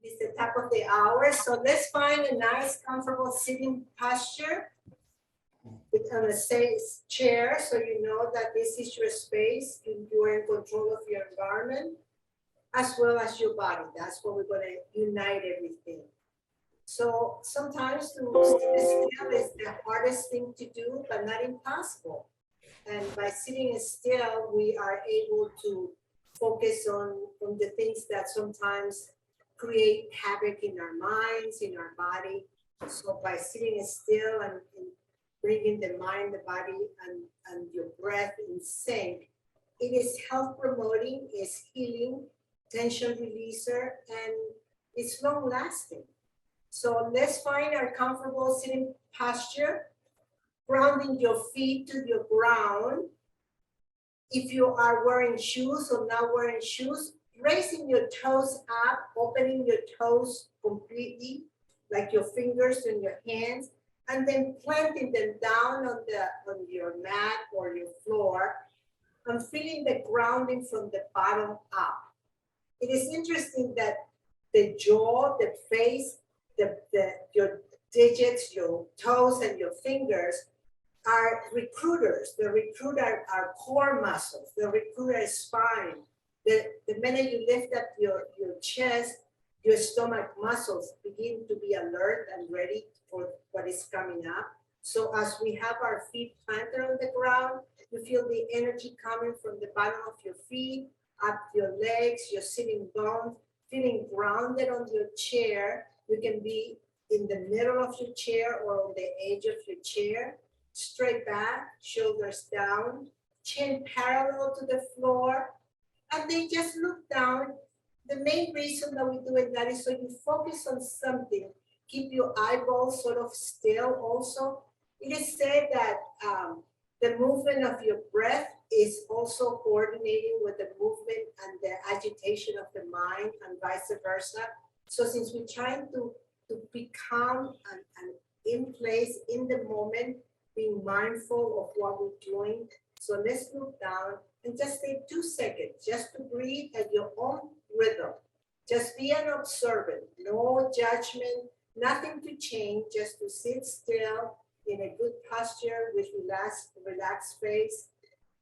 It's the top of the hour, so let's find a nice, comfortable sitting posture on a safe chair, so you know that this is your space and you are in control of your environment as well as your body. That's what we're going to unite everything. So sometimes to sit still is the hardest thing to do, but not impossible. And by sitting still, we are able to focus on the things that sometimes create havoc in our minds, in our body. So by sitting still and bringing the mind, the body, and your breath in sync, it is health promoting, it's healing, tension releaser, and it's long lasting. So let's find our comfortable sitting posture, grounding your feet to the ground. If you are wearing shoes or not wearing shoes, raising your toes up, opening your toes completely, like your fingers and your hands, and then planting them down on your mat or your floor, and feeling the grounding from the bottom up. It is interesting that the jaw, the face, your digits, your toes, and your fingers are recruiters. The recruiter are core muscles. The recruiter is spine. The minute you lift up your chest, your stomach muscles begin to be alert and ready for what is coming up. So as we have our feet planted on the ground, you feel the energy coming from the bottom of your feet, up your legs, your sitting bones, feeling grounded on your chair. You can be in the middle of your chair or on the edge of your chair. Straight back, shoulders down, chin parallel to the floor, and then just look down. The main reason that we do it that is so you focus on something, keep your eyeballs sort of still also. It is said that the movement of your breath is also coordinating with the movement and the agitation of the mind and vice versa. So since we're trying to be calm and in place in the moment, being mindful of what we're doing. So let's look down and just take 2 seconds just to breathe at your own rhythm. Just be an observant, no judgment, nothing to change, just to sit still in a good posture with relaxed face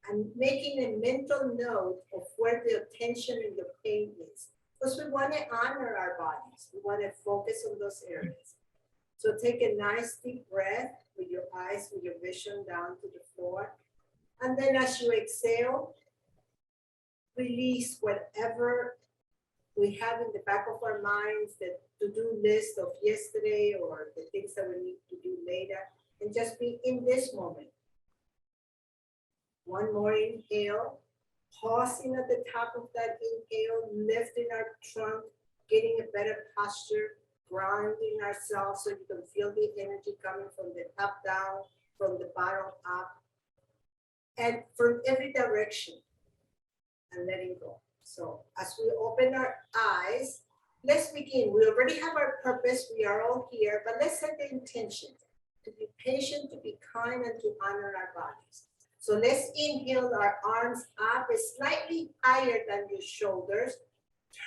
and making a mental note of where the attention and the pain is. Because we want to honor our bodies. We want to focus on those areas. So take a nice deep breath with your eyes, with your vision down to the floor. And then as you exhale, release whatever we have in the back of our minds, the to-do list of yesterday or the things that we need to do later, and just be in this moment. One more inhale, pausing at the top of that inhale, lifting our trunk, getting a better posture, grounding ourselves so you can feel the energy coming from the top down, from the bottom up, and from every direction, and letting go. So as we open our eyes, let's begin. We already have our purpose. We are all here, but let's set the intention to be patient, to be kind, and to honor our bodies. So let's inhale our arms up slightly higher than your shoulders.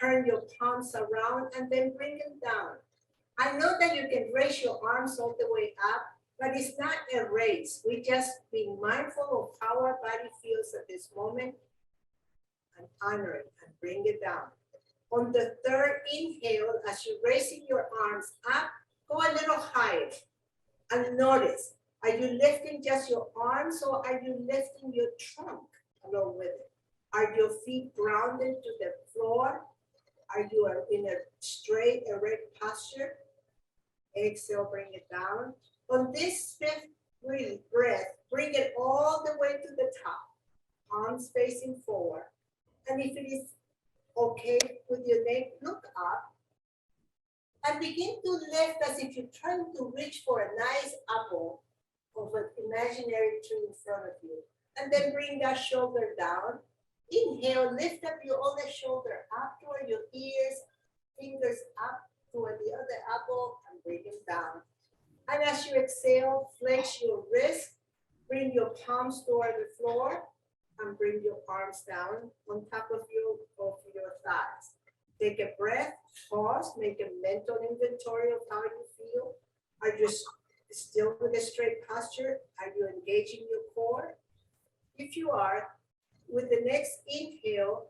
Turn your palms around and then bring them down. I know that you can raise your arms all the way up, but it's not a race. We just being mindful of how our body feels at this moment and honor it and bring it down. On the third inhale, as you're raising your arms up, go a little higher and notice, are you lifting just your arms or are you lifting your trunk along with it? Are your feet grounded to the floor? Are you in a straight, erect posture? Exhale, bring it down. On this fifth breath, bring it all the way to the top. Arms facing forward. And if it is okay with your neck, look up. And begin to lift as if you're trying to reach for a nice apple of an imaginary tree in front of you. And then bring that shoulder down. Inhale, lift up your other shoulder up toward your ears, fingers up toward the other apple, and bring them down. And as you exhale, flex your wrist, bring your palms toward the floor, and bring your arms down on top of your thighs. Take a breath, Pause, make a mental inventory of how you feel. Are you still with a straight posture? Are you engaging your core? If you are, with the next inhale,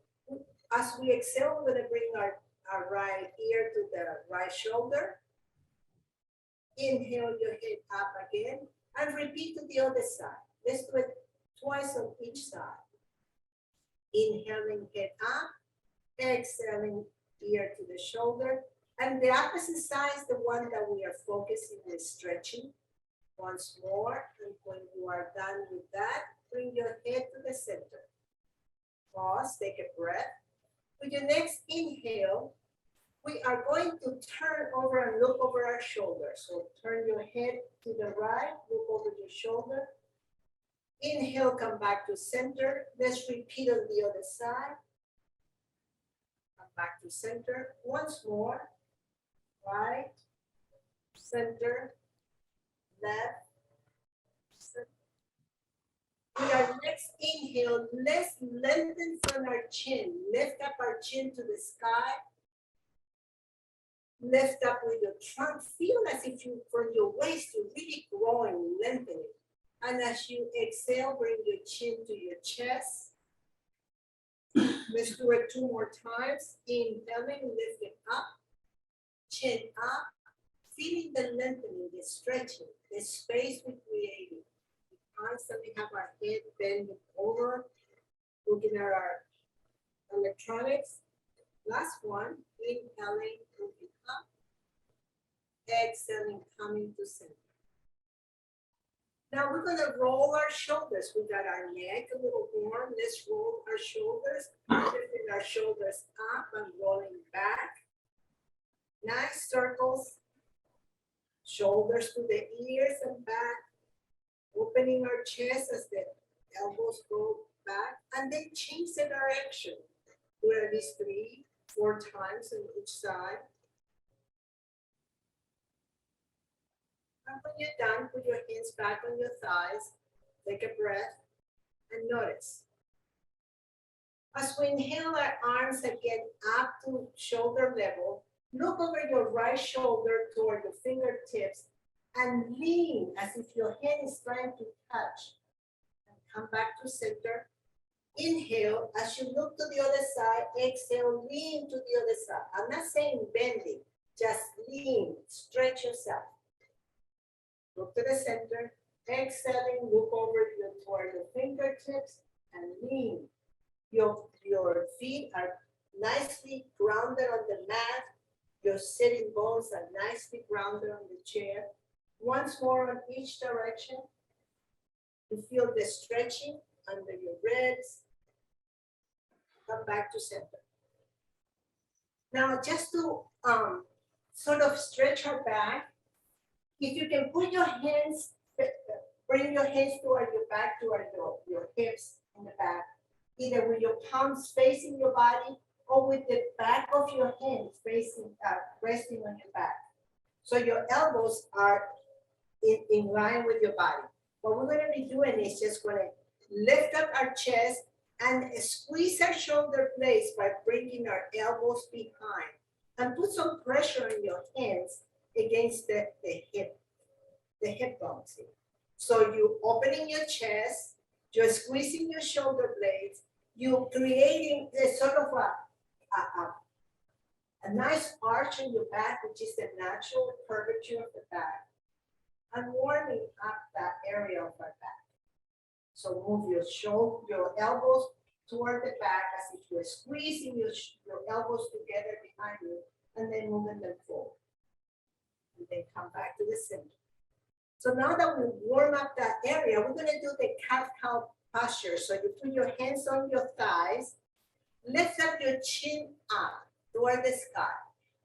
as we exhale, we're gonna bring our right ear to the right shoulder. Inhale your head up again and repeat to the other side. Let's do it twice on each side. Inhaling head up, exhaling ear to the shoulder. And the opposite side is the one that we are focusing on stretching. Once more, and when you are done with that, bring your head to the center. Pause, take a breath. With your next inhale, we are going to turn over and look over our shoulder. So turn your head to the right, look over your shoulder. Inhale, come back to center. Let's repeat on the other side. Come back to center. Once more. Right, center, left, center. With our next inhale, let's lengthen from our chin. Lift up our chin to the sky. Lift up with your trunk. Feel as if you, from your waist, you're really growing, lengthening. And as you exhale, bring your chin to your chest. Let's do it 2 more times. Inhaling, lift it up. Chin up, feeling the lengthening, the stretching, the space we created. We constantly have our head bent over, looking at our electronics. Last one, inhaling, looking up, exhaling, coming to center. Now we're gonna roll our shoulders. We got our neck a little warm. Let's roll our shoulders, lifting our shoulders up and rolling back. Nice circles, shoulders to the ears and back, opening our chest as the elbows go back, and then change the direction. Do it at least 3, 4 times on each side. And when you're done, put your hands back on your thighs, take a breath, and notice. As we inhale, our arms again up to shoulder level. Look over your right shoulder toward the fingertips and lean as if your head is trying to touch. And come back to center. Inhale, as you look to the other side, exhale, lean to the other side. I'm not saying bending, just lean, stretch yourself. Look to the center, exhaling, look over toward the fingertips and lean. Your feet are nicely grounded on the mat. Your sitting bones are nicely grounded on the chair. Once more on each direction. You feel the stretching under your ribs. Come back to center. Now just to sort of stretch our back, if you can put your hands, bring your hands toward your back, toward your hips in the back, either with your palms facing your body or with the back of your hands facing, resting on your back. So your elbows are in line with your body. What we're gonna be doing is just gonna lift up our chest and squeeze our shoulder blades by bringing our elbows behind and put some pressure in your hands against the hip bones here. So you opening your chest, you're squeezing your shoulder blades, you're creating a sort of a nice arch in your back, which is the natural curvature of the back, and warming up that area of our back. So move your elbows toward the back as if you're squeezing your elbows together behind you, and then moving them forward. And then come back to the center. So now that we warm up that area, we're gonna do the cat-cow posture. So you put your hands on your thighs, lift up your chin up toward the sky,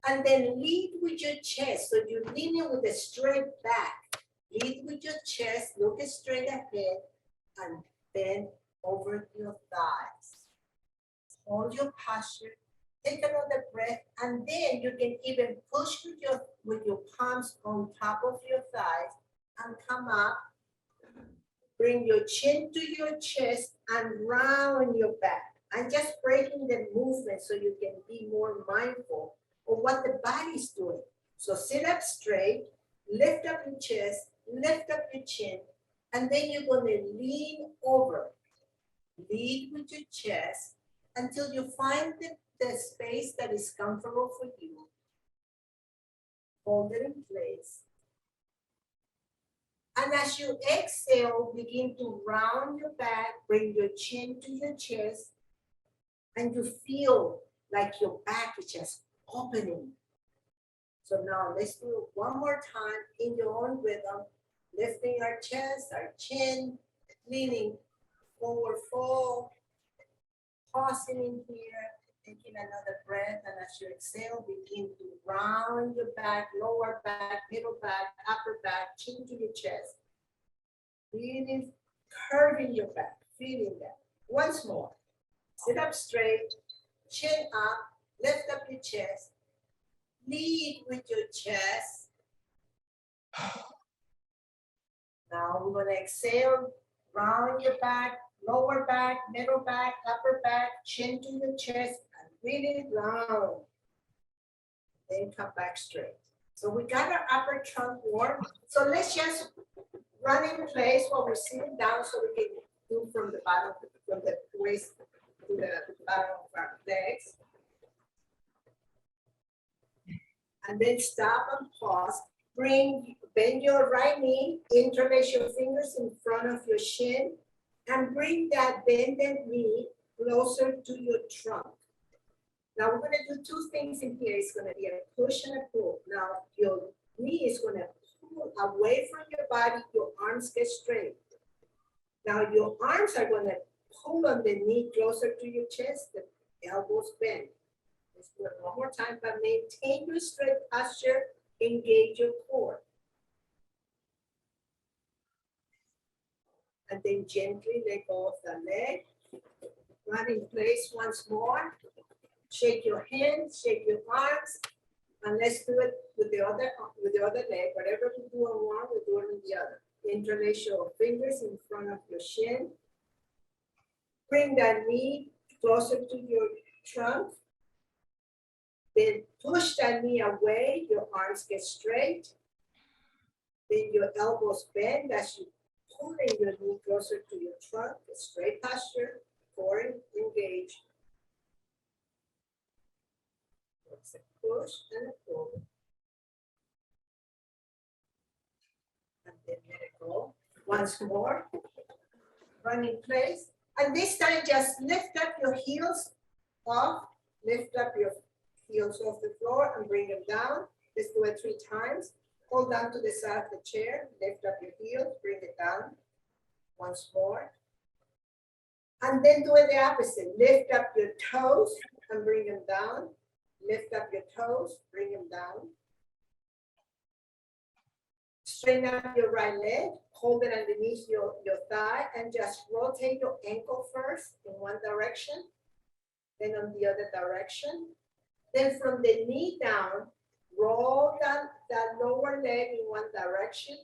and then lead with your chest. So you're leaning with a straight back. Lead with your chest, look straight ahead, and bend over your thighs. Hold your posture, take another breath, and then you can even push with your palms on top of your thighs and come up. Bring your chin to your chest and round your back. And just breaking the movement so you can be more mindful or what the body's doing. So sit up straight, lift up your chest, lift up your chin, and then you're gonna lean over. Lead with your chest until you find the space that is comfortable for you. Hold it in place. And as you exhale, begin to round your back, bring your chin to your chest, and you feel like your back is just opening. So now let's do it one more time in your own rhythm, lifting our chest, our chin, leaning forward fold, pausing in here, taking another breath, and as you exhale, begin to round your back, lower back, middle back, upper back, chin to your chest. Really curving your back, feeling that. Once more, sit up straight, chin up, lift up your chest, lead with your chest. Now we're gonna exhale, round your back, lower back, middle back, upper back, chin to your chest, and really round. Then come back straight. So we got our upper trunk warm. So let's just run in place while we're sitting down so we can do from the bottom, from the waist to the bottom of our legs. And then stop and pause. Bend your right knee, interlace your fingers in front of your shin, and bring that bended knee closer to your trunk. Now we're gonna do two things in here. It's gonna be a push and a pull. Now your knee is gonna pull away from your body, your arms get straight. Now your arms are gonna pull on the knee closer to your chest, the elbows bend. Let's do it one more time, but maintain your straight posture, engage your core. And then gently let go of the leg. Run in place once more. Shake your hands, shake your arms, and let's do it with the other leg. Whatever we do on one, we do it on the other. Interlace your fingers in front of your shin. Bring that knee closer to your trunk. Then push that knee away, your arms get straight. Then your elbows bend as you pulling your knee closer to your trunk, a straight posture, core engaged. It's a push and a pull. And then let it go. Once more. Run in place. And this time just lift up your heels off. Lift up your heels off the floor and bring them down. Let's do it 3 times. Hold down to the side of the chair. Lift up your heels, bring it down. Once more. And then do it the opposite. Lift up your toes and bring them down. Lift up your toes, bring them down. Straighten out your right leg, hold it underneath your thigh, and just rotate your ankle first in one direction, then on the other direction. Then from the knee down, roll that lower leg in one direction,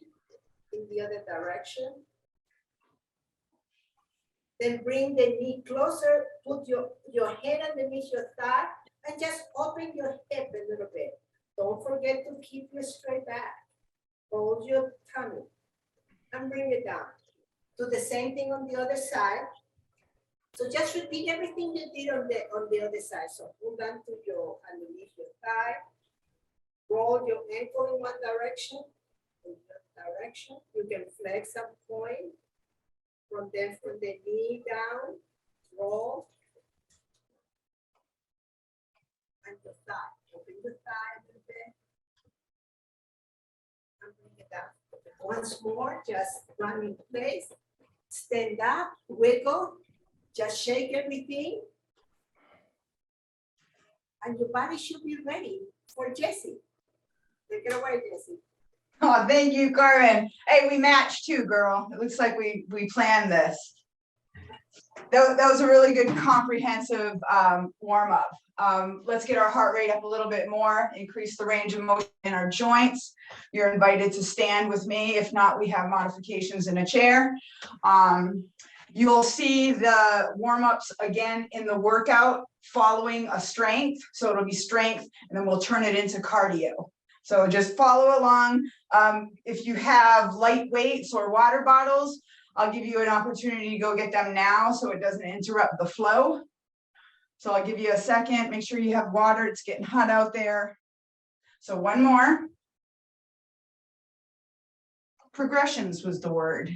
in the other direction. Then bring the knee closer, put your hand underneath your thigh, and just open your hip a little bit. Don't forget to keep your straight back. Hold your tummy and bring it down. Do the same thing on the other side. So just repeat everything you did on the other side. So hold on to your underneath your thigh. Roll your ankle in one direction. In the other direction. You can flex and point. From the knee down. Roll. And the thigh. Open the thigh a little bit. And bring it down. Once more, just run in place. Stand up, wiggle, just shake everything. And your body should be ready for Jessie. Take it away, Jessie. Oh, thank you, Carmen. Hey, we matched too, girl. It looks like we planned this. That was a really good comprehensive warm-up. Let's get our heart rate up a little bit more, increase the range of motion in our joints. You're invited to stand with me. If not, we have modifications in a chair. You'll see the warm-ups again in the workout following a strength. So it'll be strength and then we'll turn it into cardio. So just follow along. If you have light weights or water bottles, I'll give you an opportunity to go get them now so it doesn't interrupt the flow. So I'll give you a second, make sure you have water, it's getting hot out there. So one more. Progressions was the word.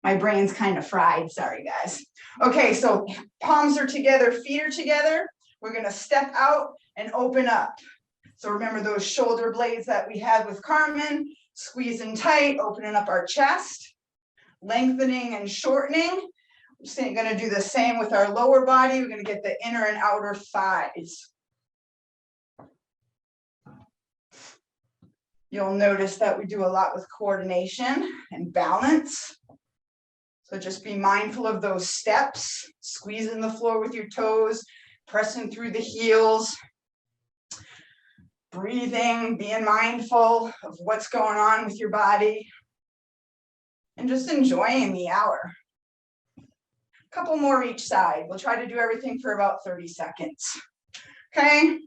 My brain's kind of fried, sorry guys. Okay, so palms are together, feet are together. We're gonna step out and open up. So remember those shoulder blades that we had with Carmen, squeezing tight, opening up our chest, lengthening and shortening. We're gonna do the same with our lower body. We're gonna get the inner and outer thighs. You'll notice that we do a lot with coordination and balance. So just be mindful of those steps, squeezing the floor with your toes, pressing through the heels, breathing, being mindful of what's going on with your body, and just enjoying the hour. A couple more each side. We'll try to do everything for about 30 seconds. Okay,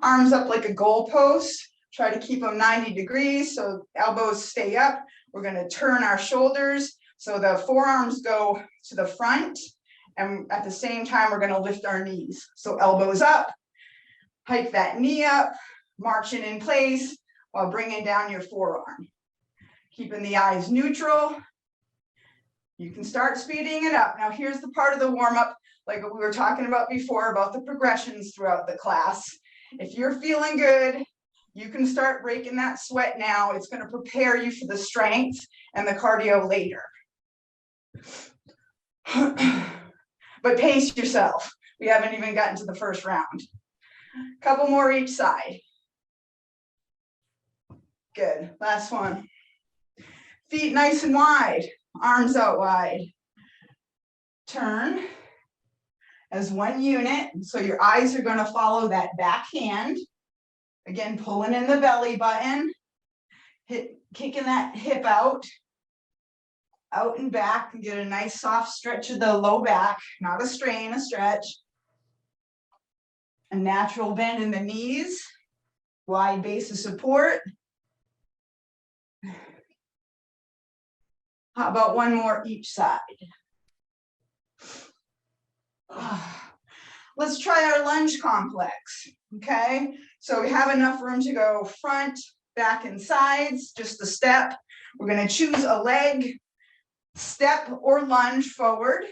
arms up like a goalpost. Try to keep them 90 degrees so elbows stay up. We're going to turn our shoulders so the forearms go to the front, and at the same time we're going to lift our knees. So elbows up, hike that knee up, marching in place while bringing down your forearm. Keeping the eyes neutral. You can start speeding it up. Now here's the part of the warm-up like we were talking about before about the progressions throughout the class. If you're feeling good, you can start breaking that sweat now. It's going to prepare you for the strength and the cardio later. But pace yourself. We haven't even gotten to the first round. Couple more each side. Good. Last one. Feet nice and wide. Arms out wide. Turn as one unit. So your eyes are going to follow that back hand. Again, pulling in the belly button, kicking that hip out and back, and get a nice soft stretch of the low back, not a strain, a stretch. A natural bend in the knees, wide base of support. How about one more each side? Let's try our lunge complex, okay? So we have enough room to go front, back, and sides, just a step. We're gonna choose a leg, step or lunge forward,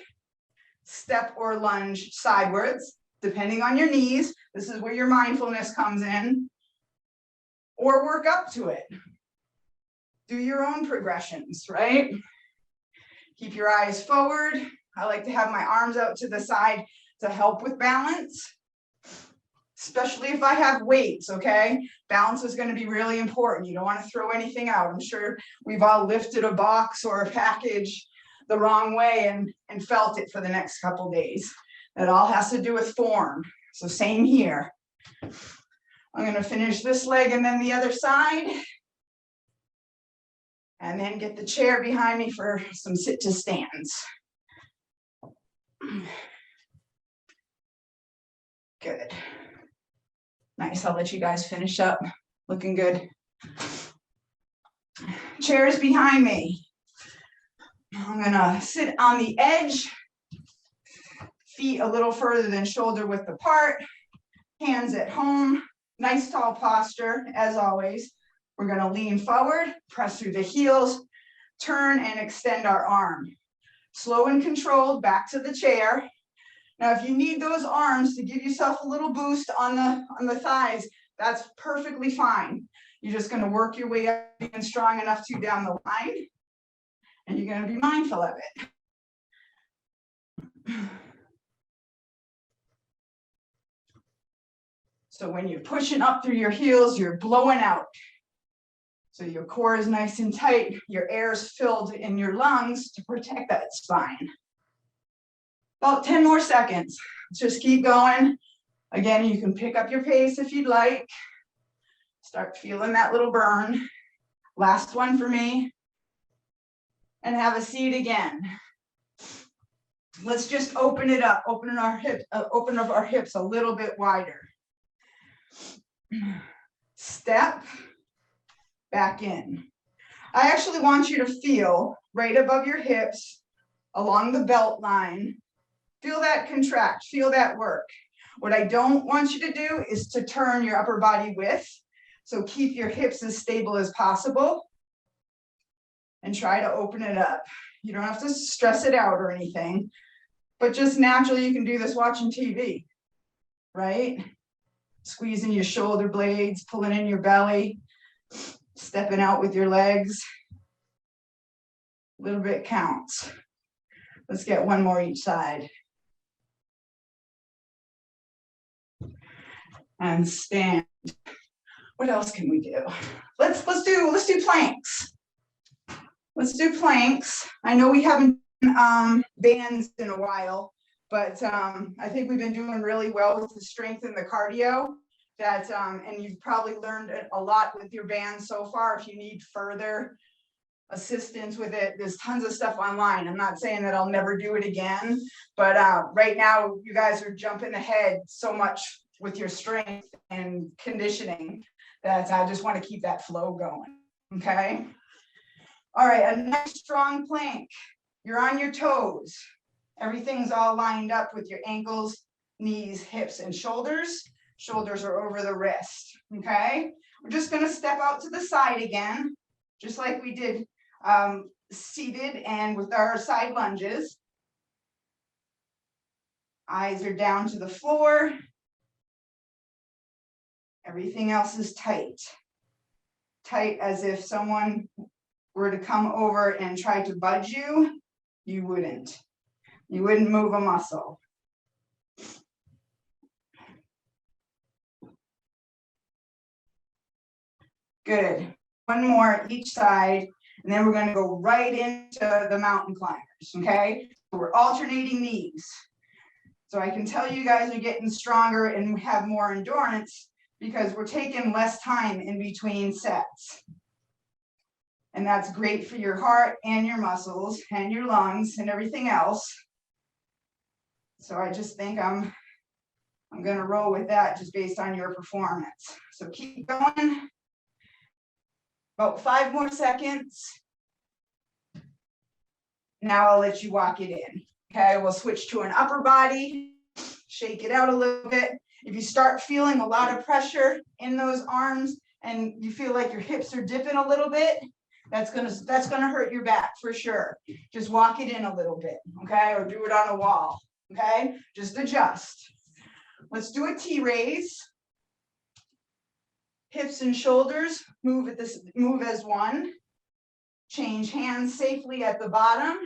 step or lunge sidewards, depending on your knees. This is where your mindfulness comes in, or work up to it. Do your own progressions, right? Keep your eyes forward. I like to have my arms out to the side to help with balance, especially if I have weights, okay? Balance is going to be really important. You don't want to throw anything out. I'm sure we've all lifted a box or a package the wrong way and felt it for the next couple days. That all has to do with form. So same here. I'm going to finish this leg and then the other side. And then get the chair behind me for some sit to stands. Good. Nice, I'll let you guys finish up. Looking good. Chairs behind me. I'm gonna sit on the edge. Feet a little further than shoulder width apart. Hands at home. Nice tall posture, as always. We're gonna lean forward, press through the heels, turn and extend our arm. Slow and controlled, back to the chair. Now, if you need those arms to give yourself a little boost on the thighs, that's perfectly fine. You're just going to work your way up, being strong enough to down the line, and you're going to be mindful of it. So when you're pushing up through your heels, you're blowing out. So your core is nice and tight, your air is filled in your lungs to protect that spine. About 10 more seconds. Let's just keep going. Again, you can pick up your pace if you'd like. Start feeling that little burn. Last one for me. And have a seat again. Let's just open it up, open up our hips a little bit wider. Step back in. I actually want you to feel right above your hips, along the belt line. Feel that contract, feel that work. What I don't want you to do is to turn your upper body width. So keep your hips as stable as possible and try to open it up. You don't have to stress it out or anything, but just naturally you can do this watching TV, right? Squeezing your shoulder blades, pulling in your belly, stepping out with your legs. A little bit counts. Let's get one more each side. And stand. What else can we do? Let's do planks. Let's do planks. I know we haven't bands in a while, but I think we've been doing really well with the strength and the cardio. That and you've probably learned a lot with your band so far. If you need further assistance with it, there's tons of stuff online. I'm not saying that I'll never do it again, but right now you guys are jumping ahead so much with your strength and conditioning that I just want to keep that flow going. Okay. All right, a nice strong plank. You're on your toes. Everything's all lined up with your ankles, knees, hips, and shoulders. Shoulders are over the wrist. Okay. We're just going to step out to the side again, just like we did seated and with our side lunges. Eyes are down to the floor. Everything else is tight. Tight as if someone were to come over and try to budge you, you wouldn't. You wouldn't move a muscle. Good. One more each side, and then we're going to go right into the mountain climbers, okay? We're alternating these. So I can tell you guys are getting stronger and have more endurance because we're taking less time in between sets. And that's great for your heart and your muscles and your lungs and everything else. So I just think I'm going to roll with that just based on your performance. So keep going. About 5 more seconds. Now I'll let you walk it in. Okay, we'll switch to an upper body. Shake it out a little bit. If you start feeling a lot of pressure in those arms and you feel like your hips are dipping a little bit, that's gonna hurt your back for sure. Just walk it in a little bit, okay? Or do it on a wall, okay? Just adjust. Let's do a T-raise. Hips and shoulders move as one. Change hands safely at the bottom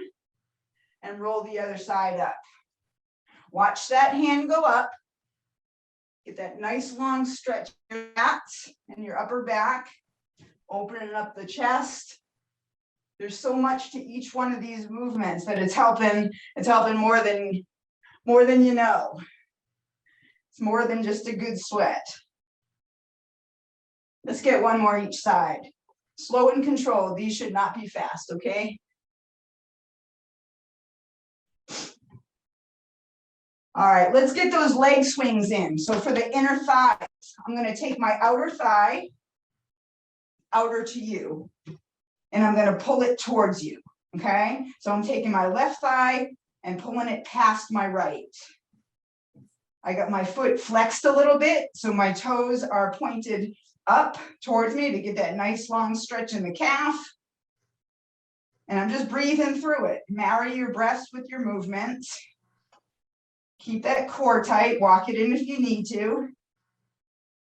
and roll the other side up. Watch that hand go up. Get that nice long stretch in your lats and your upper back, opening up the chest. There's so much to each one of these movements that it's helping more than you know. It's more than just a good sweat. Let's get one more each side. Slow and controlled. These should not be fast, okay? All right, let's get those leg swings in. So for the inner thighs, I'm going to take my outer thigh, outer to you, and I'm going to pull it towards you, okay? So I'm taking my left thigh and pulling it past my right. I got my foot flexed a little bit, so my toes are pointed up towards me to get that nice long stretch in the calf. And I'm just breathing through it. Marry your breaths with your movements. Keep that core tight, walk it in if you need to.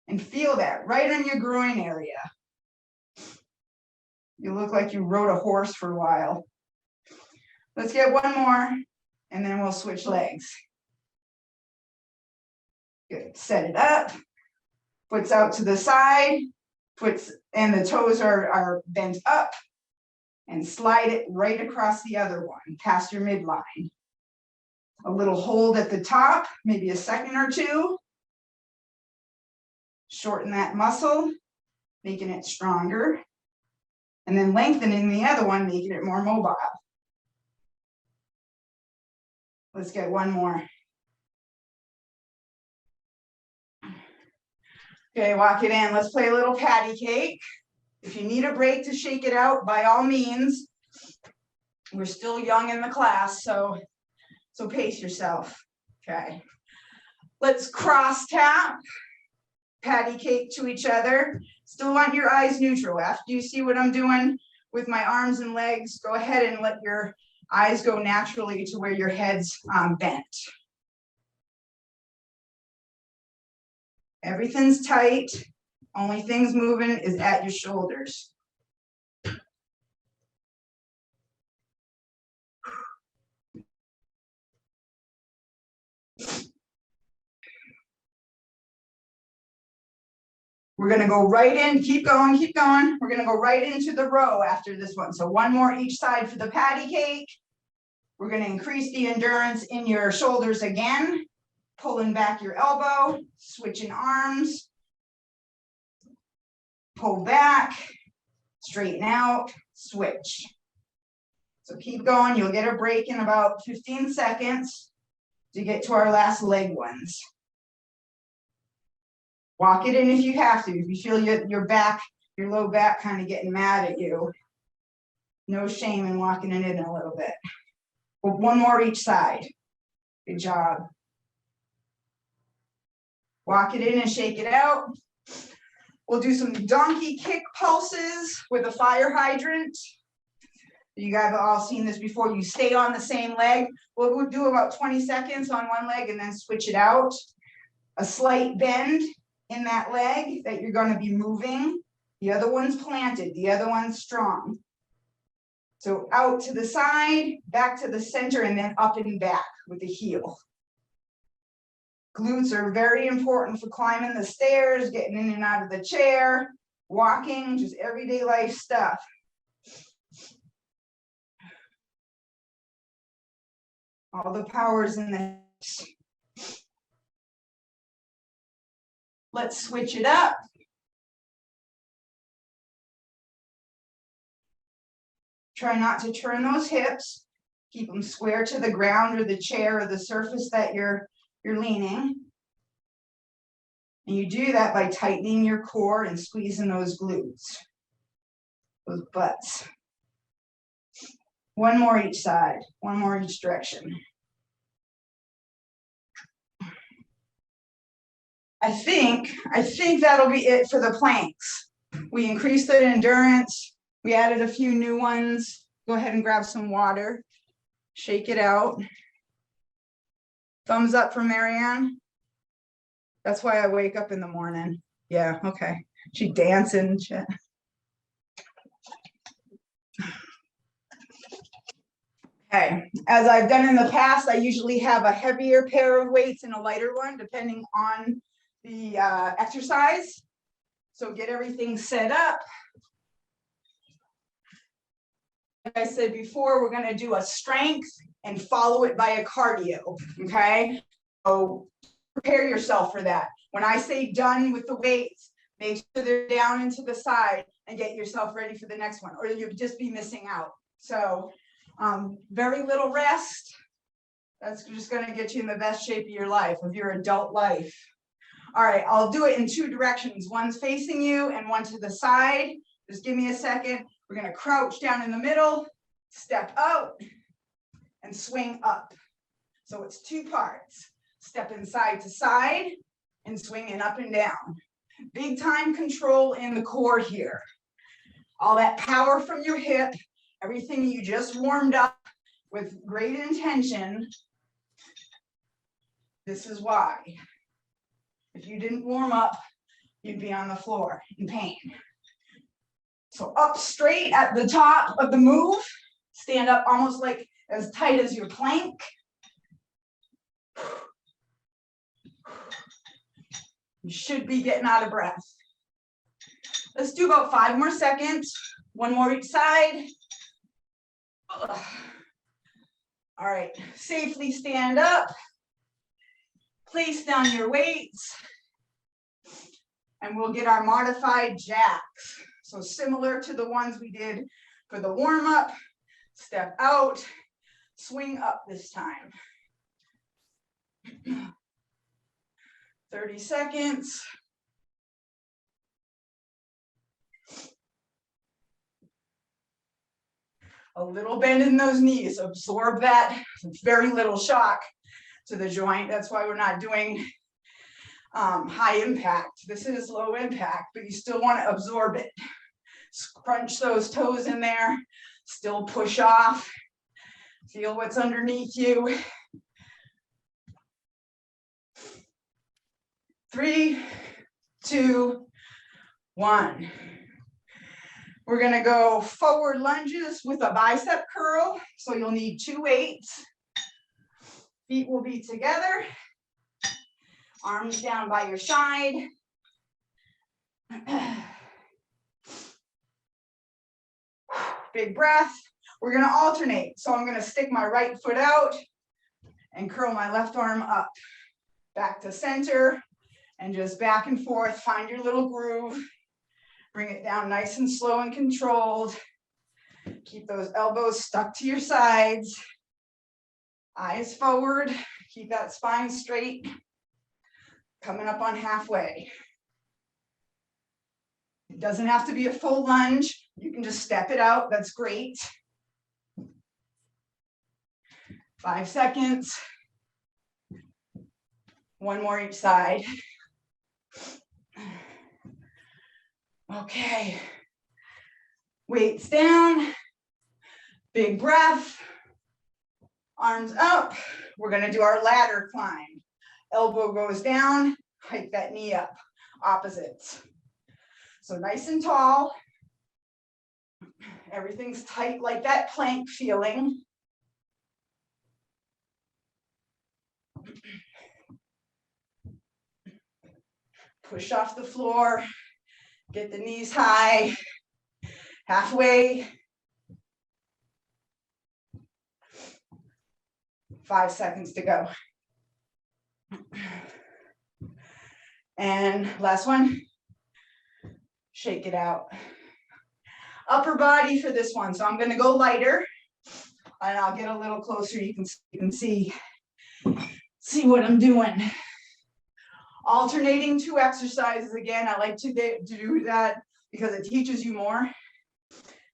And feel that right on your groin area. You look like you rode a horse for a while. Let's get one more, and then we'll switch legs. Good, set it up. Foot's out to the side, and the toes are bent up, and slide it right across the other one, past your midline. A little hold at the top, maybe a second or two. Shorten that muscle, making it stronger. And then lengthening the other one, making it more mobile. Let's get one more. Okay, walk it in. Let's play a little patty cake. If you need a break to shake it out, by all means. We're still young in the class, so pace yourself. Okay. Let's cross tap patty cake to each other. Still want your eyes neutral. After you see what I'm doing with my arms and legs, go ahead and let your eyes go naturally to where your head's bent. Everything's tight. Only things moving is at your shoulders. We're gonna go right in, keep going, keep going. We're gonna go right into the row after this one. So one more each side for the patty cake. We're gonna increase the endurance in your shoulders again, pulling back your elbow, switching arms, pull back, straighten out, switch. So keep going, you'll get a break in about 15 seconds to get to our last leg ones. Walk it in if you have to. If you feel your back, your low back kind of getting mad at you, no shame in walking it in a little bit. But one more each side. Good job. Walk it in and shake it out. We'll do some donkey kick pulses with a fire hydrant. You guys have all seen this before. You stay on the same leg. We'll do about 20 seconds on one leg and then switch it out. A slight bend in that leg that you're going to be moving. The other one's planted, the other one's strong. So out to the side, back to the center, and then up and back with the heel. Glutes are very important for climbing the stairs, getting in and out of the chair, walking, just everyday life stuff. All the power's in the hips. Let's switch it up. Try not to turn those hips. Keep them square to the ground or the chair or the surface that you're leaning. And you do that by tightening your core and squeezing those glutes, those butts. One more each side, one more each direction. I think that'll be it for the planks. We increased the endurance. We added a few new ones. Go ahead and grab some water. Shake it out. Thumbs up for Marianne. That's why I wake up in the morning. Yeah, okay. She dancing. Okay, as I've done in the past, I usually have a heavier pair of weights and a lighter one, depending on the exercise. So get everything set up. Like I said before, we're going to do a strength and follow it by a cardio. Okay, so prepare yourself for that. When I say done with the weights, make sure they're down into the side and get yourself ready for the next one, or you'll just be missing out. So very little rest. That's just going to get you in the best shape of your life, of your adult life. All right, I'll do it in two directions. One's facing you and one to the side. Just give me a second. We're going to crouch down in the middle, step out, and swing up. So it's two parts. Stepping side to side and swinging up and down. Big time control in the core here. All that power from your hip, everything you just warmed up with great intention. This is why. If you didn't warm up, you'd be on the floor in pain. So up straight at the top of the move, stand up almost like as tight as your plank. You should be getting out of breath. Let's do about 5 more seconds. One more each side. All right, safely stand up. Place down your weights. And we'll get our modified jacks. So similar to the ones we did for the warm-up. Step out, swing up this time. 30 seconds. A little bend in those knees, absorb that very little shock to the joint. That's why we're not doing high impact. This is low impact, but you still want to absorb it. Crunch those toes in there, still push off. Feel what's underneath you. 3, 2, 1. We're gonna go forward lunges with a bicep curl. So you'll need 2 weights. Feet will be together. Arms down by your side. Big breath. We're gonna alternate. So I'm gonna stick my right foot out and curl my left arm up. Back to center and just back and forth. Find your little groove. Bring it down nice and slow and controlled. Keep those elbows stuck to your sides. Eyes forward. Keep that spine straight. Coming up on halfway. It doesn't have to be a full lunge. You can just step it out. That's great. 5 seconds. 1 more each side. Okay. Weights down. Big breath. Arms up. We're going to do our ladder climb. Elbow goes down. Hike that knee up. Opposites. So nice and tall. Everything's tight like that plank feeling. Push off the floor. Get the knees high. Halfway. 5 seconds to go. And last one. Shake it out. Upper body for this one. So I'm going to go lighter. And I'll get a little closer. You can see what I'm doing. Alternating 2 exercises again. I like to do that because it teaches you more.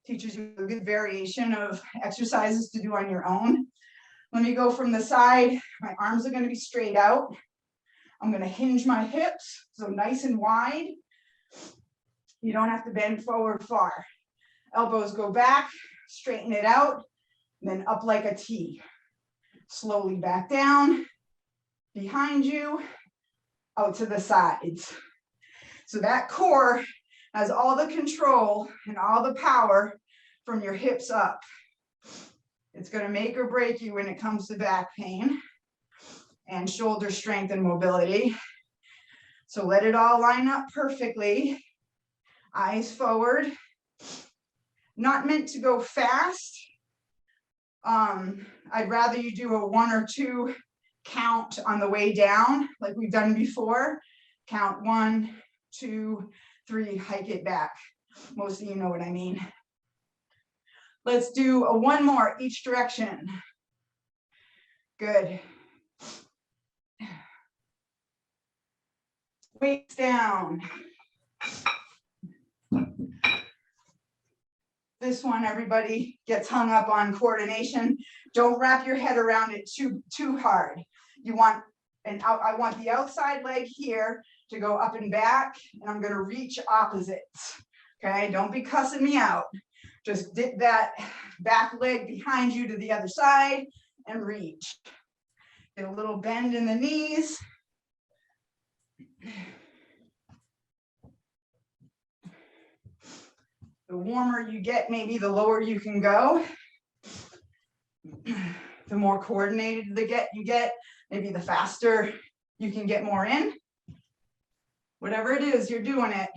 Teaches you a good variation of exercises to do on your own. Let me go from the side. My arms are going to be straight out. I'm going to hinge my hips, so nice and wide. You don't have to bend forward far. Elbows go back, straighten it out, and then up like a T. Slowly back down, behind you, out to the sides. So that core has all the control and all the power from your hips up. It's going to make or break you when it comes to back pain and shoulder strength and mobility. So let it all line up perfectly. Eyes forward. Not meant to go fast. I'd rather you do a 1 or 2 count on the way down, like we've done before. Count 1, 2, 3, hike it back. Most of you know what I mean. Let's do a 1 more each direction. Good. Weights down. This one, everybody gets hung up on coordination. Don't wrap your head around it too hard. You want, and I want the outside leg here to go up and back, and I'm going to reach opposites. Okay, don't be cussing me out. Just dip that back leg behind you to the other side and reach. Get a little bend in the knees. The warmer you get, maybe the lower you can go. The more coordinated you get, maybe the faster you can get more in. Whatever it is, you're doing it.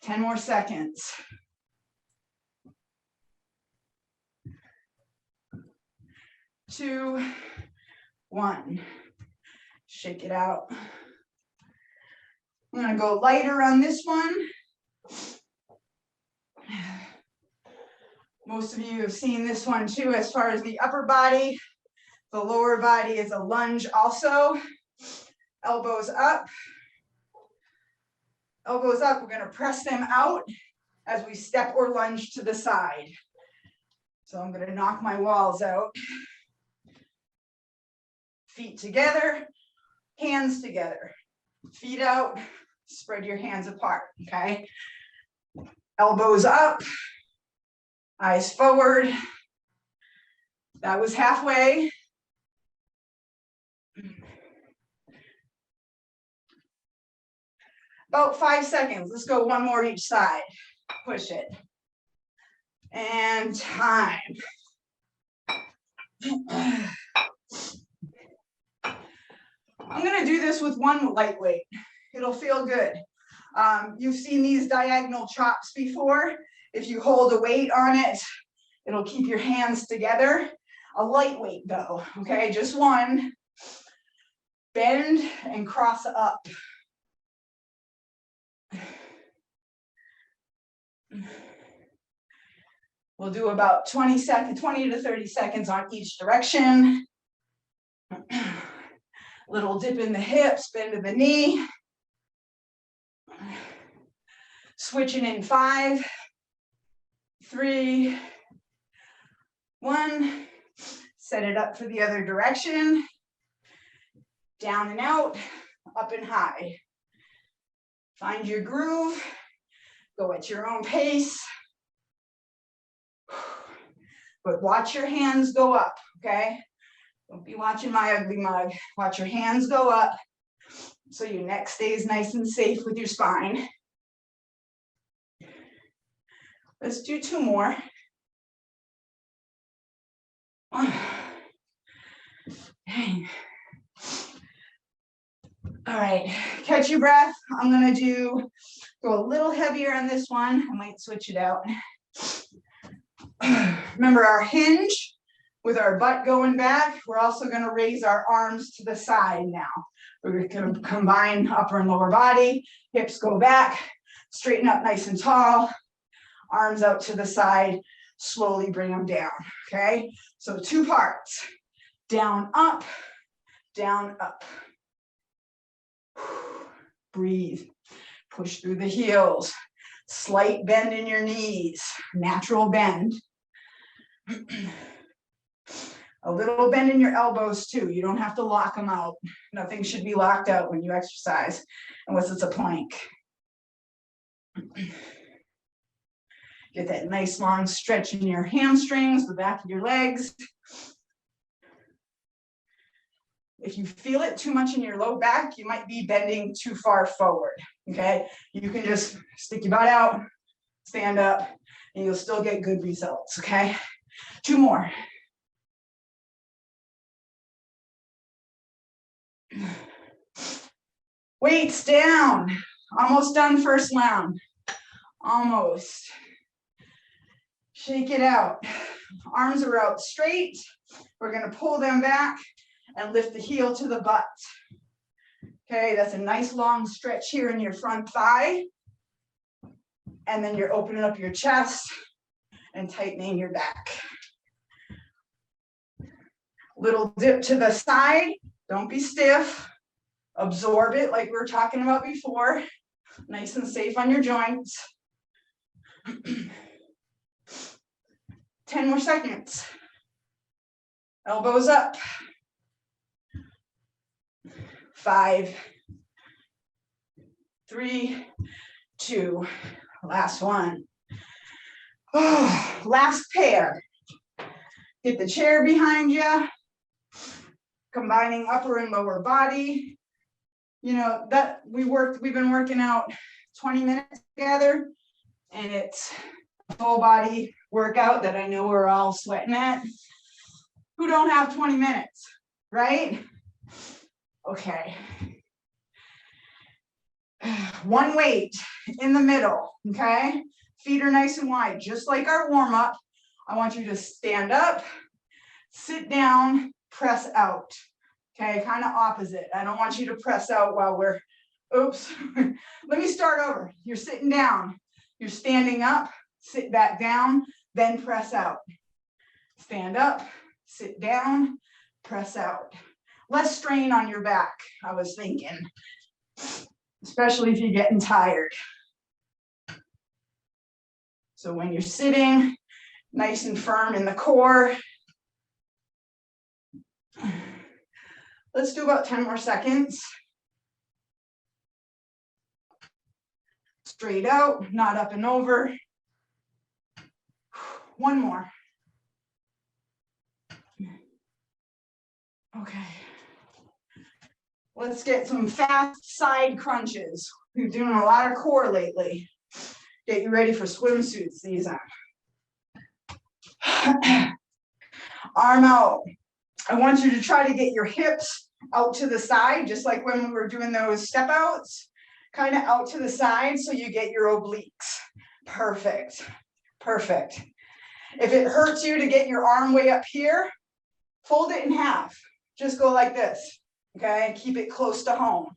10 more seconds. 2, 1. Shake it out. I'm going to go lighter on this one. Most of you have seen this one too, as far as the upper body. The lower body is a lunge also. Elbows up. Elbows up, we're gonna press them out as we step or lunge to the side. So I'm gonna knock my walls out. Feet together, hands together. Feet out, spread your hands apart, okay? Elbows up, eyes forward. That was halfway. About 5 seconds. Let's go one more each side. Push it. And time. I'm gonna do this with one lightweight. It'll feel good. You've seen these diagonal chops before. If you hold a weight on it, it'll keep your hands together. A lightweight though, okay? Just one. Bend and cross up. We'll do about 20 to 30 seconds on each direction. Little dip in the hips, bend to the knee. Switching in 5, 3, 1. Set it up for the other direction. Down and out, up and high. Find your groove. Go at your own pace. But watch your hands go up, okay? Don't be watching my ugly mug. Watch your hands go up so your neck stays nice and safe with your spine. Let's do 2 more. Okay. All right, catch your breath. I'm gonna go a little heavier on this one. I might switch it out. Remember our hinge with our butt going back. We're also gonna raise our arms to the side now. We're gonna combine upper and lower body, hips go back, straighten up nice and tall, arms out to the side, slowly bring them down, okay? So 2 parts, down, up, down, up. Breathe, push through the heels, slight bend in your knees, natural bend. A little bend in your elbows too. You don't have to lock them out. Nothing should be locked out when you exercise, unless it's a plank. Get that nice long stretch in your hamstrings, the back of your legs. If you feel it too much in your low back, you might be bending too far forward, okay? You can just stick your butt out, stand up, and you'll still get good results, okay? 2 more. Weights down. Almost done first round. Almost. Shake it out. Arms are out straight. We're gonna pull them back and lift the heel to the butt. Okay, that's a nice long stretch here in your front thigh. And then you're opening up your chest and tightening your back. Little dip to the side. Don't be stiff. Absorb it like we were talking about before. Nice and safe on your joints. 10 more seconds. Elbows up. 5, 3, 2, last one. Oh, last pair. Get the chair behind you, combining upper and lower body. You know, that we've been working out 20 minutes together, and it's a full body workout that I know we're all sweating at. Who don't have 20 minutes, right? Okay. One weight in the middle, okay? Feet are nice and wide, just like our warm-up. I want you to stand up, sit down, press out. Okay, kind of opposite. I don't want you to press out while we're, oops. Let me start over. You're sitting down. You're standing up, sit back down, then press out. Stand up, sit down, press out. Less strain on your back, I was thinking, especially if you're getting tired. So when you're sitting, nice and firm in the core. Let's do about 10 more seconds. Straight out, not up and over. One more. Okay. Let's get some fast side crunches. We're doing a lot of core lately. Get you ready for swimsuit season. Arm out. I want you to try to get your hips out to the side, just like when we were doing those step outs, kind of out to the side so you get your obliques. Perfect. Perfect. If it hurts you to get your arm way up here, fold it in half. Just go like this, okay? Keep it close to home.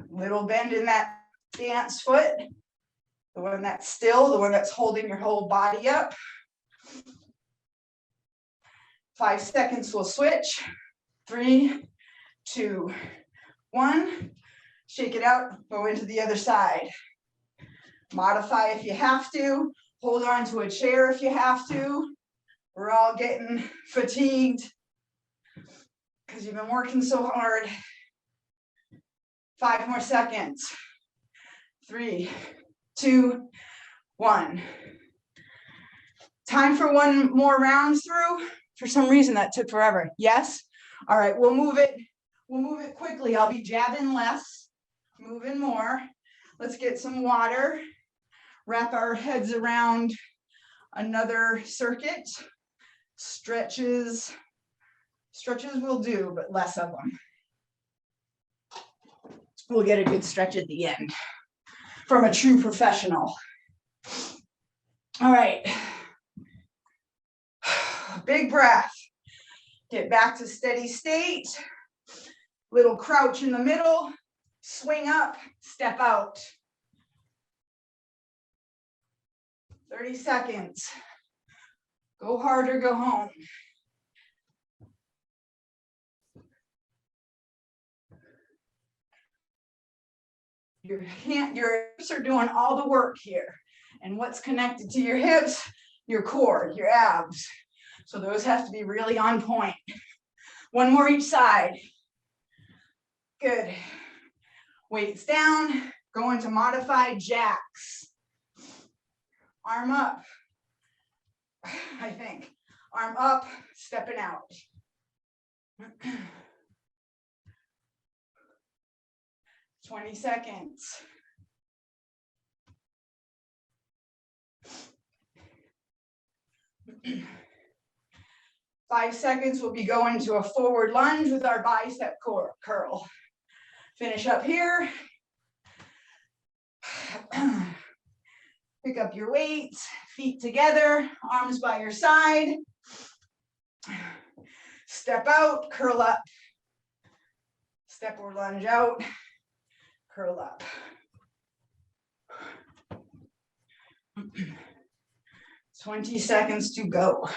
Little bend in that dance foot, the one that's still, the one that's holding your whole body up. 5 seconds, we'll switch. 3, 2, 1. Shake it out, go into the other side. Modify if you have to. Hold on to a chair if you have to. We're all getting fatigued because you've been working so hard. 5 more seconds. 3, 2, 1. Time for one more round through. For some reason that took forever. Yes? All right, we'll move it quickly. I'll be jabbing less, moving more. Let's get some water. Wrap our heads around another circuit. Stretches will do, but less of them. We'll get a good stretch at the end from a true professional. All right. Big breath. Get back to steady state. Little crouch in the middle. Swing up, step out. 30 seconds. Go hard or go home. Your hips are doing all the work here. And what's connected to your hips? Your core, your abs. So those have to be really on point. One more each side. Good. Weights down, go into modified jacks. Arm up, I think. Arm up, stepping out. 20 seconds. Five seconds, we'll be going to a forward lunge with our bicep curl. Finish up here. Pick up your weights, feet together, arms by your side. Step out, curl up. Step or lunge out, curl up. 20 seconds to go.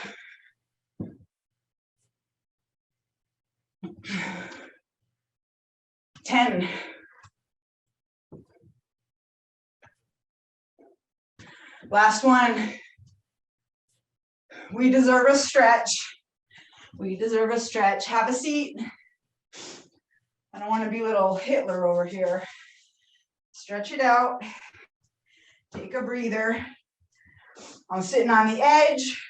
Ten. Last one. We deserve a stretch. We deserve a stretch. Have a seat. I don't want to be little Hitler over here. Stretch it out. Take a breather. I'm sitting on the edge.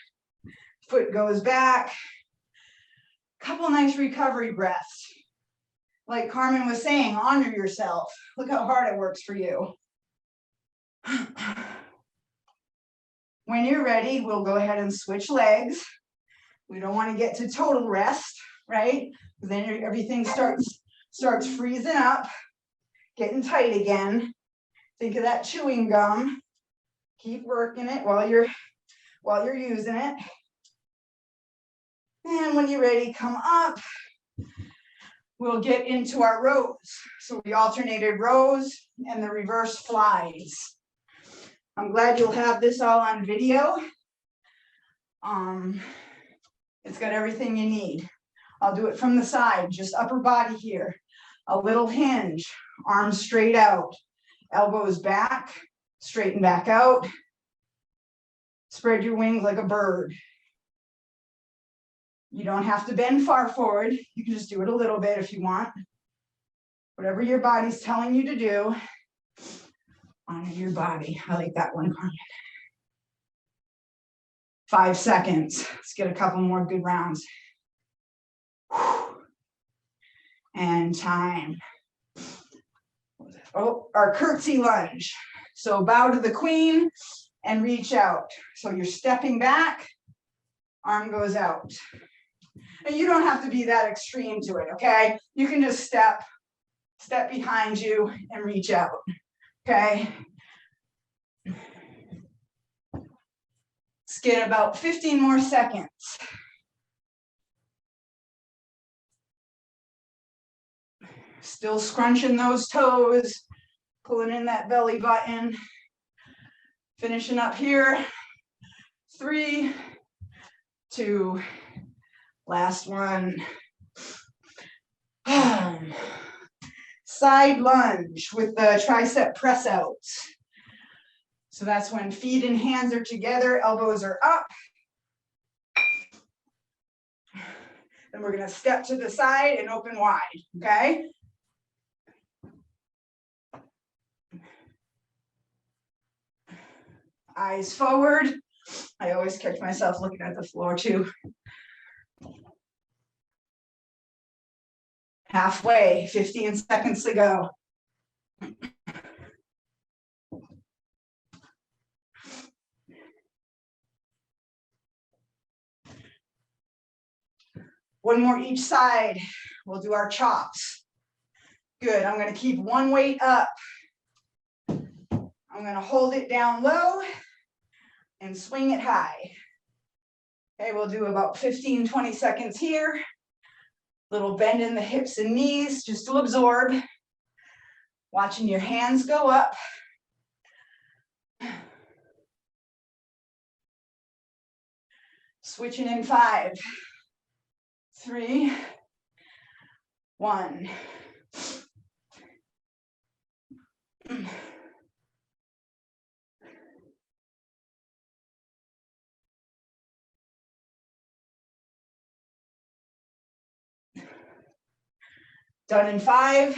Foot goes back. Couple nice recovery breaths. Like Carmen was saying, honor yourself. Look how hard it works for you. When you're ready, we'll go ahead and switch legs. We don't want to get to total rest, right? Then everything starts freezing up, getting tight again. Think of that chewing gum. Keep working it while you're using it. And when you're ready, come up. We'll get into our rows. So we alternated rows and the reverse flies. I'm glad you'll have this all on video. It's got everything you need. I'll do it from the side, just upper body here. A little hinge, arms straight out, elbows back, straighten back out. Spread your wings like a bird. You don't have to bend far forward. You can just do it a little bit if you want. Whatever your body's telling you to do, honor your body. I like that one, Carmen. 5 seconds. Let's get a couple more good rounds. And time. Oh, our curtsy lunge. So bow to the queen and reach out. So you're stepping back, arm goes out. And you don't have to be that extreme to it, okay? You can just step behind you and reach out, okay? Let's get about 15 more seconds. Still scrunching those toes, pulling in that belly button. Finishing up here. 3, 2, last one. Side lunge with the tricep press outs. So that's when feet and hands are together, elbows are up. Then we're gonna step to the side and open wide, okay? Eyes forward. I always catch myself looking at the floor too. Halfway, 15 seconds to go. One more each side. We'll do our chops. Good, I'm gonna keep one weight up. I'm gonna hold it down low and swing it high. Okay, we'll do about 15, 20 seconds here. Little bend in the hips and knees just to absorb. Watching your hands go up. Switching in 5, 3, 1. Done in 5,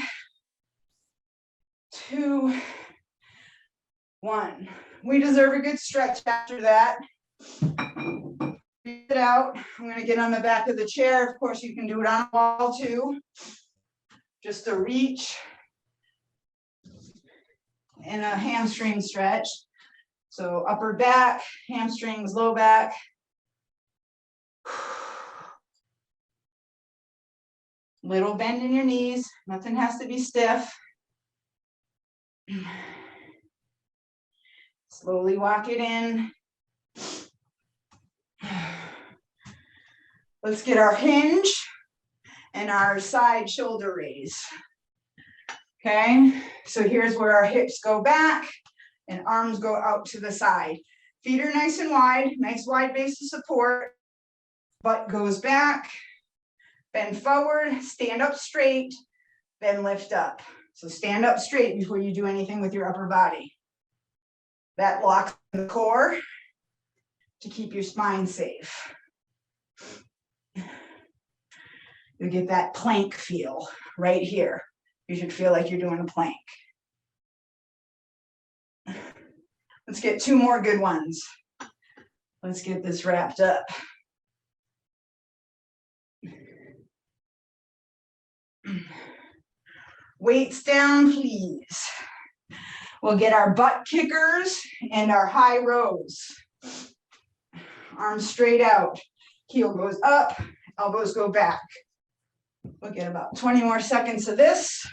2, 1. We deserve a good stretch after that. Breathe it out. I'm going to get on the back of the chair. Of course, you can do it on a wall too. Just a reach and a hamstring stretch. So upper back, hamstrings, low back. Little bend in your knees. Nothing has to be stiff. Slowly walk it in. Let's get our hinge and our side shoulder raise. Okay, so here's where our hips go back and arms go out to the side. Feet are nice and wide, nice wide base of support. Butt goes back, bend forward, stand up straight, then lift up. So stand up straight before you do anything with your upper body. That locks the core to keep your spine safe. You get that plank feel right here. You should feel like you're doing a plank. Let's get 2 more good ones. Let's get this wrapped up. Weights down, please. We'll get our butt kickers and our high rows. Arms straight out. Heel goes up, elbows go back. We'll get about 20 more seconds of this.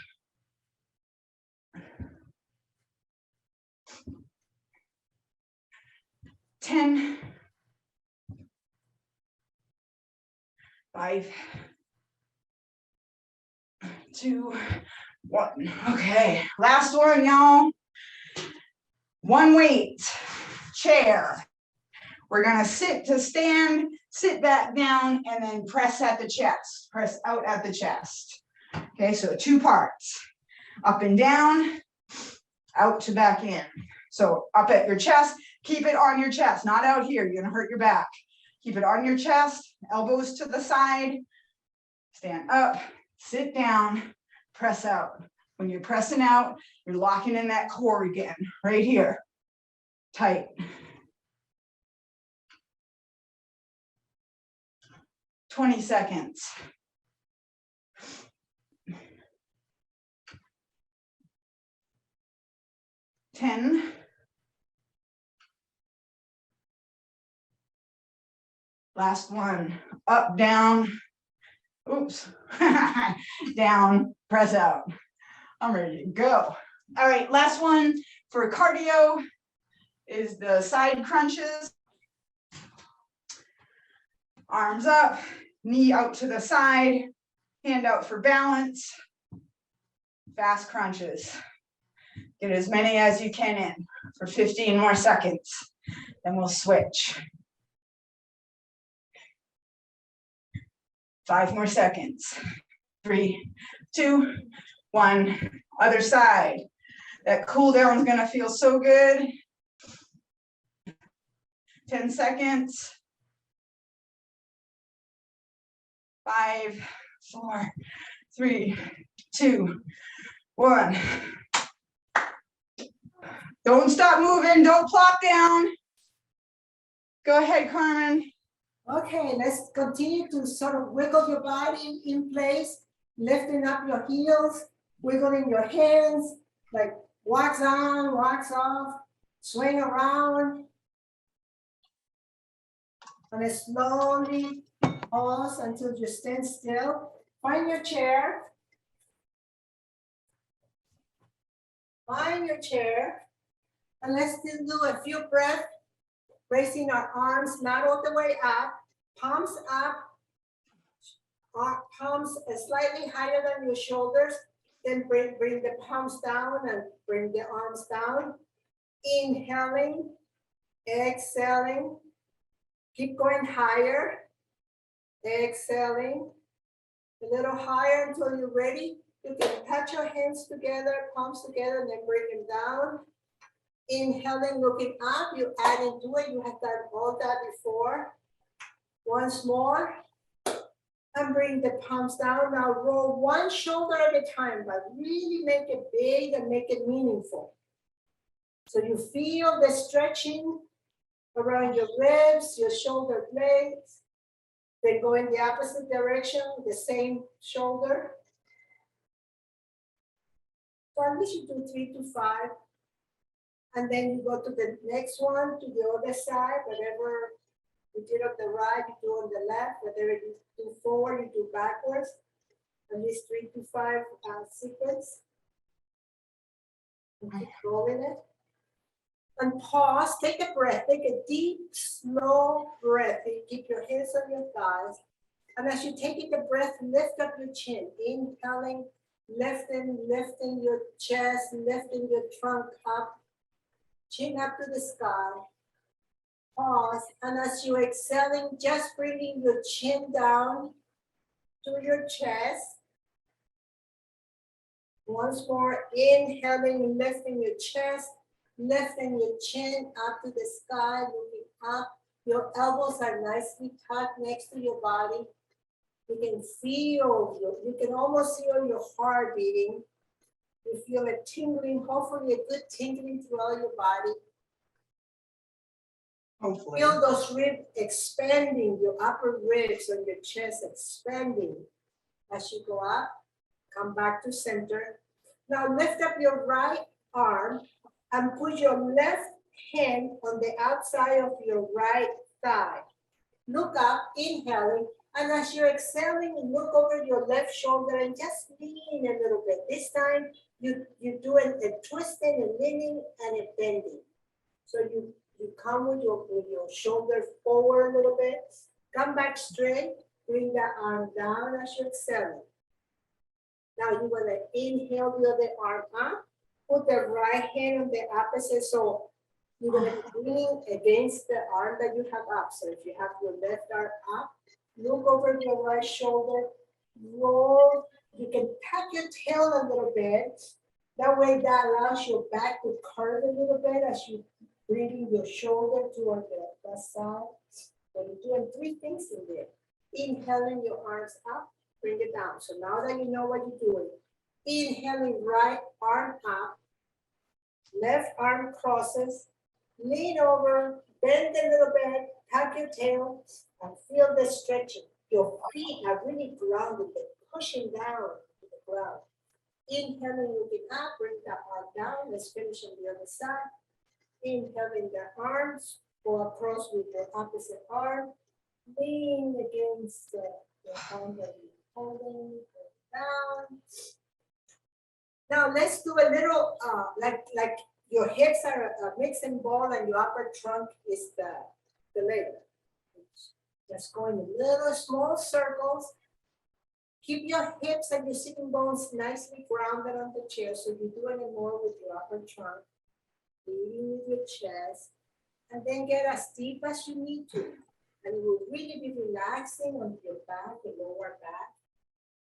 Ten, 5, 2, 1. Okay, last one, y'all. One weight, chair. We're gonna sit to stand, sit back down, and then press at the chest, press out at the chest. Okay, so 2 parts, up and down, out to back in. So up at your chest, keep it on your chest, not out here, you're gonna hurt your back. Keep it on your chest, elbows to the side, stand up, sit down, press out. When you're pressing out, you're locking in that core again, right here, tight. 20 seconds. 10. Last one, up, down, oops, down, press out. I'm ready to go. All right, last one for cardio is the side crunches. Arms up, knee out to the side, hand out for balance. Fast crunches. Get as many as you can in for 15 more seconds. Then we'll switch. 5 more seconds. 3, 2, 1. Other side. That cool down is gonna feel so good. 10 seconds. 5, 4, 3, 2, 1. Don't stop moving, don't plop down. Go ahead, Carmen. Okay, let's continue to sort of wiggle your body in place, lifting up your heels, wiggling your hands, like wax on, wax off, swing around. And then slowly pause until you stand still. Find your chair. Find your chair. And let's still do a few breaths, raising our arms not all the way up, palms up, palms slightly higher than your shoulders. Then bring the palms down and bring the arms down. Inhaling, exhaling. Keep going higher. Exhaling. A little higher until you're ready. You can touch your hands together, palms together, and then bring them down. Inhaling, looking up, you add into it. You have done all that before. Once more. And bring the palms down. Now roll one shoulder at a time, but really make it big and make it meaningful. So you feel the stretching around your ribs, your shoulder blades. Then go in the opposite direction, the same shoulder. So at least you do 3 to 5. And then you go to the next one, to the other side, whatever you did on the right, you do on the left, whatever you do forward, you do backwards. At least 3 to 5 sequence. And keep rolling it. And pause, take a breath, take a deep, slow breath. You keep your hands on your thighs. And as you take the breath, lift up your chin. Inhaling, lifting your chest, lifting your trunk up. Chin up to the sky. Pause. And as you're exhaling, just bringing your chin down to your chest. Once more, inhaling, lifting your chest. Lifting your chin up to the sky, looking up. Your elbows are nicely tucked next to your body. You can feel, you can almost feel your heart beating. You feel it tingling, hopefully a good tingling throughout your body. Hopefully. Feel those ribs expanding, your upper ribs and your chest expanding. As you go up, come back to center. Now lift up your right arm and put your left hand on the outside of your right thigh. Look up, inhaling, and as you're exhaling, look over your left shoulder and just lean a little bit. This time, you're doing a twisting, a leaning, and a bending. So you come with your shoulder forward a little bit, come back straight, bring the arm down as you're exhaling. Now you're gonna inhale the other arm up. Put the right hand on the opposite. So You're gonna be leaning against the arm that you have up. So if you have your left arm up, look over your right shoulder, roll. You can tuck your tail a little bit. That way that allows your back to curve a little bit as you bring your shoulder toward the side. So you're doing three things in there. Inhaling your arms up, bring it down. So now that you know what you're doing, inhaling right arm up, left arm crosses, lean over, bend a little bit, tuck your tail, and feel the stretching. Your feet are really grounded, they're pushing down to the ground. Inhaling, looking up, bring the arm down. Let's finish on the other side. Inhaling the arms, go across with the opposite arm. Lean against the arm that you're holding, down. Now let's do a little, like your hips are a mixing ball and your upper trunk is the leg. Just going in little small circles. Keep your hips and your sitting bones nicely grounded on the chair. So you're doing it more with your upper trunk, leading with your chest, and then get as deep as you need to. And you will really be relaxing on your back, the lower back.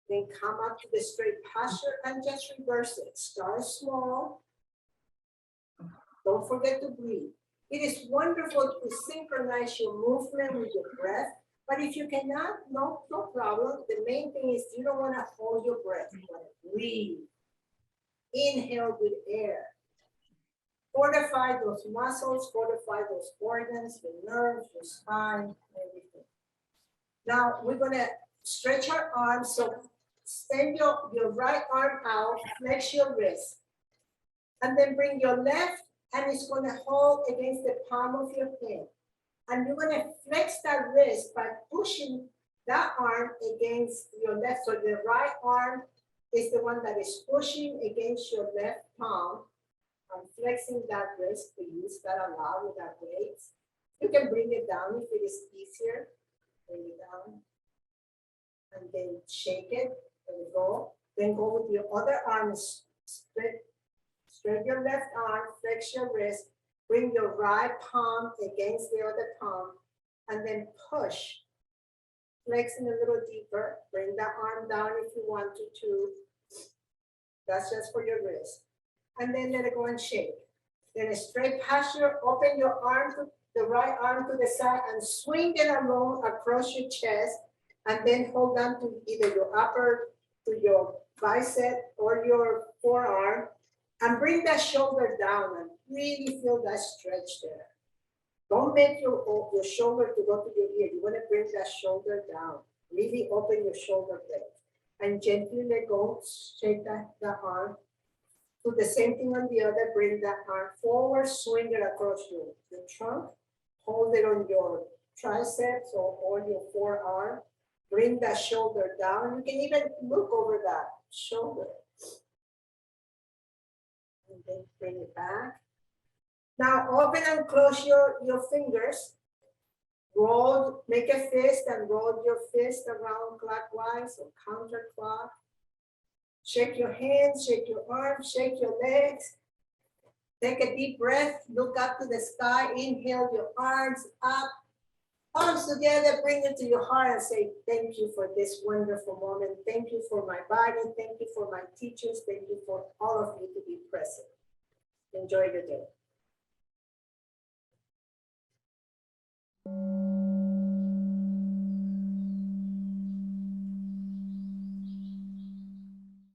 Then come up to the straight posture and just reverse it. Start small. Don't forget to breathe. It is wonderful to synchronize your movement with your breath, but if you cannot, no problem. The main thing is you don't want to hold your breath. You want to breathe. Inhale with air. Fortify those muscles, fortify those organs, the nerves, your spine, everything. Now we're going to stretch our arms. So extend your right arm out, flex your wrist, and then bring your left, and it's going to hold against the palm of your hand. And you're going to flex that wrist by pushing that arm against your left. So the right arm is the one that is pushing against your left palm. I'm flexing that wrist to use that a lot with that weights. You can bring it down if it is easier. Bring it down. And then shake it. There we go. Then go with your other arm. Straight your left arm, flex your wrist, bring your right palm against the other palm, and then push. Flexing a little deeper. Bring that arm down if you want to too. That's just for your wrist. And then let it go and shake. Then a straight posture, open your arm to the right arm to the side and swing it along across your chest, and then hold on to either your upper, to your bicep or your forearm, and bring that shoulder down and really feel that stretch there. Don't make your shoulder to go to your ear. You want to bring that shoulder down. Really open your shoulder blade. And gently let go, shake the arm. Do the same thing on the other, bring that arm forward, swing it across your trunk. Hold it on your triceps or your forearm. Bring that shoulder down. You can even look over that shoulder. And then bring it back. Now open and close your fingers. Roll, make a fist and roll your fist around clockwise or counterclock. Shake your hands, shake your arms, shake your legs. Take a deep breath, look up to the sky, inhale your arms up. Arms together, bring it to your heart and say, thank you for this wonderful moment. Thank you for my body. Thank you for my teachers. Thank you for all of you to be present. Enjoy your day.